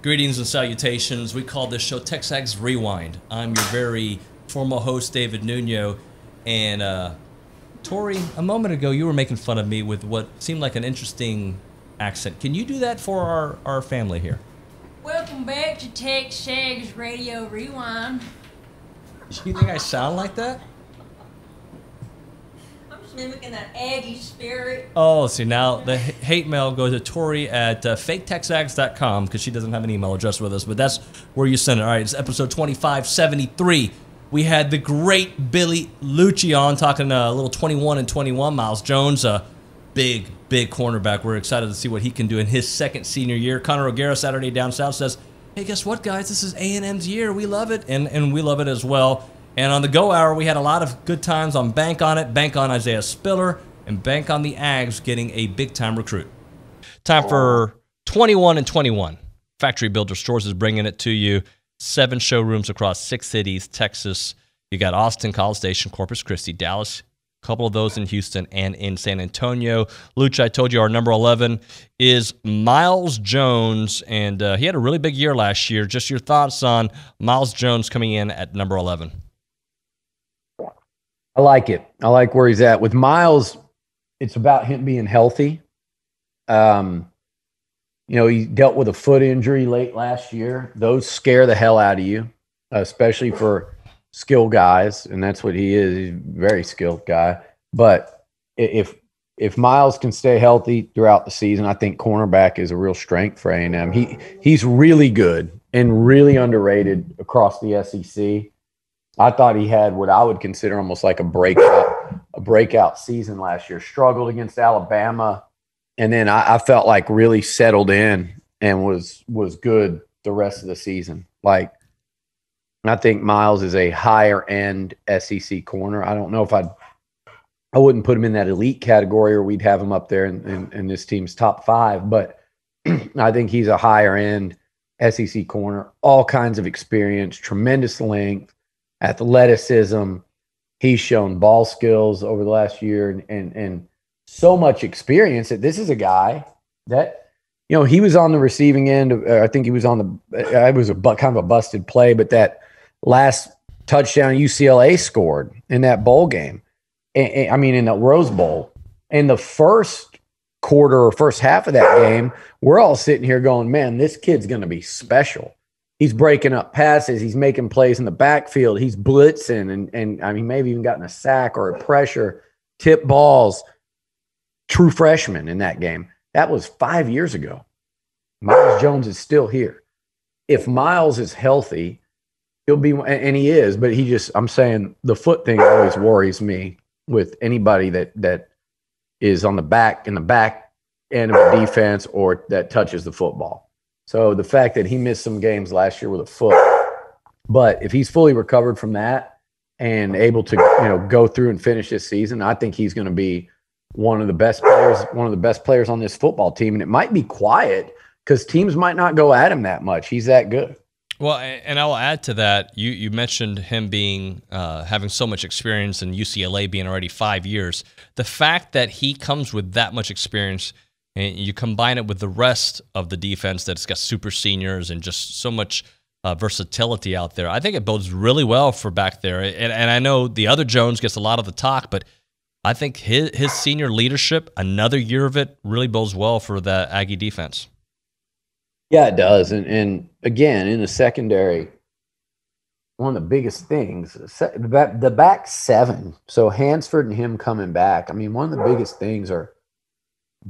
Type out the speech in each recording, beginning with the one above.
Greetings and salutations. We call this show TexAgs Rewind. I'm your very formal host, David Nuño. And Tori, a moment ago, you were making fun of me with what seemed like an interesting accent. Can you do that for our family here? Welcome back to TexAgs Radio Rewind. Do you think I sound like that? I'm just mimicking that Aggie spirit. Oh, see, now the hate mail goes to Tori at faketexags.com because she doesn't have an email address with us, but that's where you send it. All right, it's episode 2573. We had the great Billy Liucci on talking a little 21 and 21. Myles Jones, a big cornerback. We're excited to see what he can do in his second senior year. Connor O'Gara, Saturday Down South, says, hey, guess what, guys? This is A&M's year. We love it, and we love it as well. And on the Go Hour, we had a lot of good times on Bank on It, Bank on Isaiah Spiller, and Bank on the Aggies getting a big-time recruit. Time for 21 and 21. Factory Builder Stores is bringing it to you. 7 showrooms across 6 cities, Texas. You got Austin, College Station, Corpus Christi, Dallas, a couple of those in Houston and in San Antonio. Luch, I told you our number 11 is Myles Jones, and he had a really big year last year. Just your thoughts on Myles Jones coming in at number 11. I like it. I like where he's at. With Myles, it's about him being healthy. He dealt with a foot injury late last year. Those scare the hell out of you, especially for skill guys, and that's what he is. He's a very skilled guy. But if Myles can stay healthy throughout the season, I think cornerback is a real strength for A&M. He's really good and really underrated across the SEC. I thought he had what I would consider almost like a breakout season last year. Struggled against Alabama, and then I felt like really settled in and was good the rest of the season. Like, I think Myles is a higher end SEC corner. I don't know if I wouldn't put him in that elite category, or we'd have him up there in this team's top 5. But I think he's a higher end SEC corner. All kinds of experience, tremendous length, athleticism. He's shown ball skills over the last year and so much experience that this is a guy that, he was on the receiving end. I think he was on it was kind of a busted play, but that last touchdown UCLA scored in that bowl game, in the Rose Bowl, in the first quarter or first half of that game, we're all sitting here going, man, this kid's going to be special. He's breaking up passes. He's making plays in the backfield. He's blitzing, and maybe even gotten a sack or a pressure, tip balls. True freshman in that game. That was 5 years ago. Myles Jones is still here. If Myles is healthy, he'll be, and he is, but I'm saying the foot thing always worries me with anybody that is in the back end of a defense or that touches the football. So the fact that he missed some games last year with a foot, but if he's fully recovered from that and able to, go through and finish this season, I think he's going to be one of the best players on this football team. And it might be quiet because teams might not go at him that much. He's that good. Well, and I'll add to that. You mentioned him being having so much experience in UCLA being already 5 years. The fact that he comes with that much experience, and you combine it with the rest of the defense that's got super seniors and just so much versatility out there, I think it bodes really well for back there. And I know the other Jones gets a lot of the talk, but I think his senior leadership, another year of it, really bodes well for the Aggie defense. Yeah, it does. And again, in the secondary, one of the biggest things, the back 7, so Hansford and him coming back, one of the biggest things are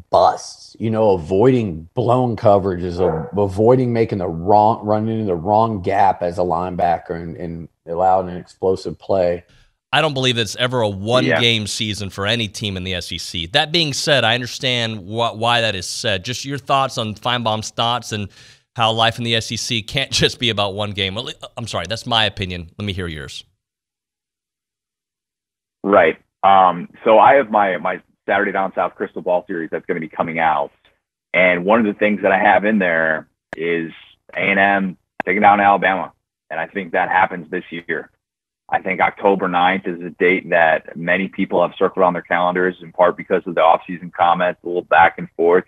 busts, avoiding blown coverages, avoiding running into the wrong gap as a linebacker and allowing an explosive play. I don't believe it's ever a one-game season for any team in the SEC. That being said, I understand why that is said. Just your thoughts on Feinbaum's thoughts and how life in the SEC can't just be about one game. I'm sorry, that's my opinion. Let me hear yours. Right. So I have my Saturday Down South Crystal Ball series that's going to be coming out. And one of the things that I have in there is A&M taking down Alabama. And I think that happens this year. I think October 9th is a date that many people have circled on their calendars, in part because of the offseason comments, a little back and forth.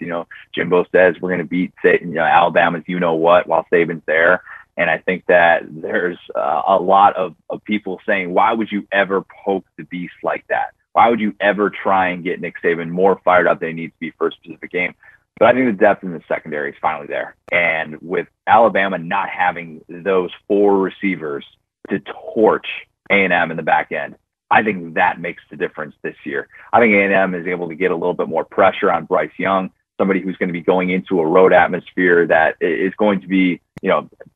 Jimbo says we're going to beat Alabama's what while Saban's there. And I think that there's a lot of people saying, why would you ever poke the beast like that? Why would you ever try and get Nick Saban more fired up than he needs to be for a specific game? But I think the depth in the secondary is finally there. And with Alabama not having those 4 receivers to torch A&M in the back end, I think that makes the difference this year. I think A&M is able to get a little bit more pressure on Bryce Young, somebody who's going to be going into a road atmosphere that is going to be,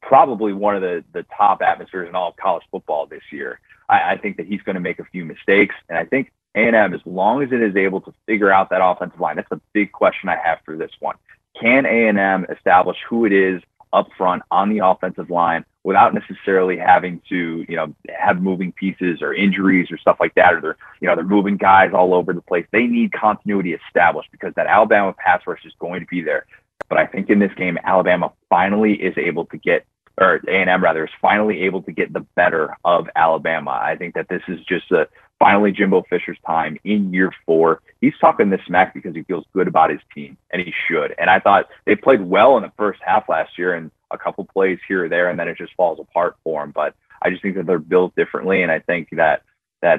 probably one of the top atmospheres in all of college football this year. I think that he's going to make a few mistakes. And I think A&M, as long as it is able to figure out that offensive line, that's a big question I have for this one. Can A&M establish who it is up front on the offensive line without necessarily having to, have moving pieces or injuries or stuff like that, or they're moving guys all over the place. They need continuity established because that Alabama pass rush is going to be there. But I think in this game, Alabama finally is able to get, or A&M rather, is finally able to get the better of Alabama. I think that this is just finally Jimbo Fisher's time in year 4. He's talking this smack because he feels good about his team, and he should. And I thought they played well in the first half last year, and a couple plays here or there, and then it just falls apart for them. But I just think that they're built differently, and I think that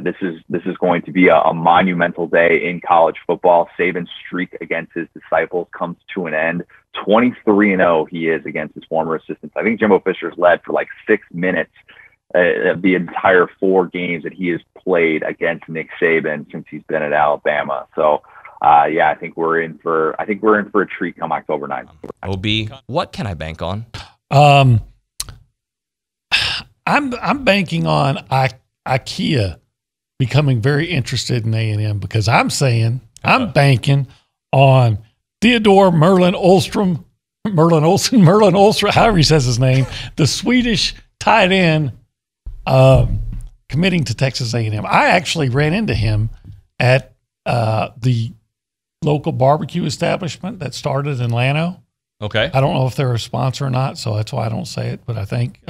this is going to be a monumental day in college football. Saban's streak against his disciples comes to an end. 23-0 he is against his former assistants. I think Jimbo Fisher's led for like 6 minutes the entire 4 games that he has played against Nick Saban since he's been at Alabama. So I think we're in for a treat come October 9th. OB, what can I bank on? I'm banking on IKEA becoming very interested in A&M because I'm banking on Theodore Merlin Olsen, however he says his name, the Swedish tight end, committing to Texas A&M. I actually ran into him at the local barbecue establishment that started in Llano. Okay. I don't know if they're a sponsor or not, so that's why I don't say it, but I think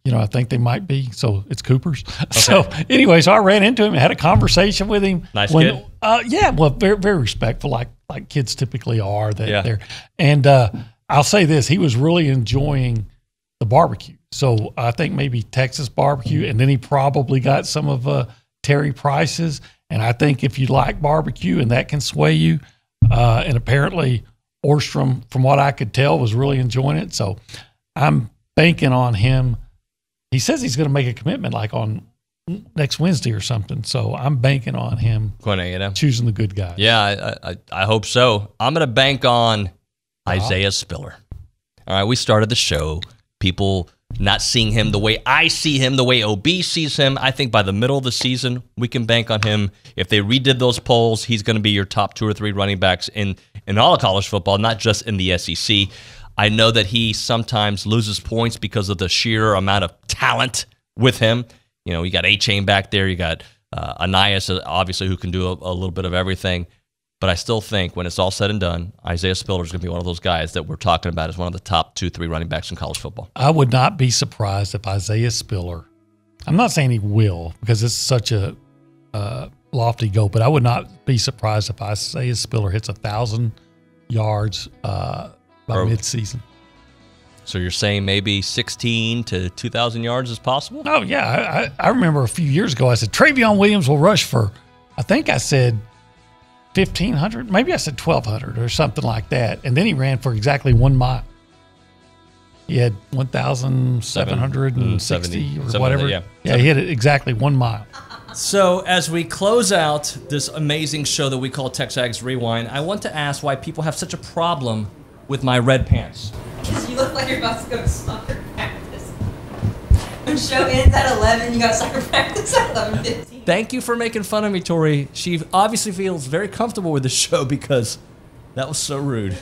I think they might be. So it's Cooper's. Okay. So anyway, I ran into him and had a conversation with him. Nice kid. Very, very respectful, like kids typically are. They're, and I'll say this: he was really enjoying the barbecue. So I think maybe Texas barbecue, and then he probably got some of Terry Price's. And I think if you like barbecue and that can sway you, and apparently Orstrom, from what I could tell, was really enjoying it. So I'm banking on him. He says he's going to make a commitment like on next Wednesday or something. So I'm banking on him choosing the good guys. Yeah, I hope so. I'm going to bank on Isaiah Spiller. All right, we started the show. People not seeing him the way I see him, the way OB sees him. I think by the middle of the season, we can bank on him. If they redid those polls, he's going to be your top 2 or 3 running backs in all of college football, not just in the SEC. I know that he sometimes loses points because of the sheer amount of talent with him. You got A-Chain back there. You got Anias, obviously, who can do a little bit of everything. But I still think when it's all said and done, Isaiah Spiller is going to be one of those guys that we're talking about as one of the top 2, 3 running backs in college football. I would not be surprised if Isaiah Spiller, I'm not saying he will because it's such a lofty goal, but I would not be surprised if Isaiah Spiller hits 1,000 yards by midseason. So you're saying maybe 16 to 2,000 yards is possible? Oh, yeah. I remember a few years ago, I said, Travion Williams will rush for, I think I said 1,500. Maybe I said 1,200 or something like that. And then he ran for exactly 1 mile. He had 1,760 or whatever. Yeah, he hit it exactly 1 mile. So as we close out this amazing show that we call TexAgs Rewind, I want to ask why people have such a problem with my red pants. Because you look like you're about to go to soccer practice. When show ends at 11, you got soccer practice at 11:15. Thank you for making fun of me, Tori. She obviously feels very comfortable with the show because that was so rude.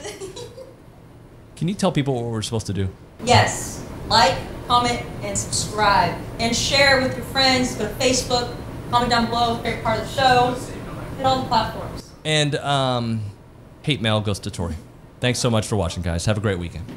Can you tell people what we're supposed to do? Yes. Like, comment, and subscribe. And share with your friends. Go to Facebook. Comment down below. Favorite part of the show. Hit all the platforms. And hate mail goes to Tori. Thanks so much for watching, guys. Have a great weekend.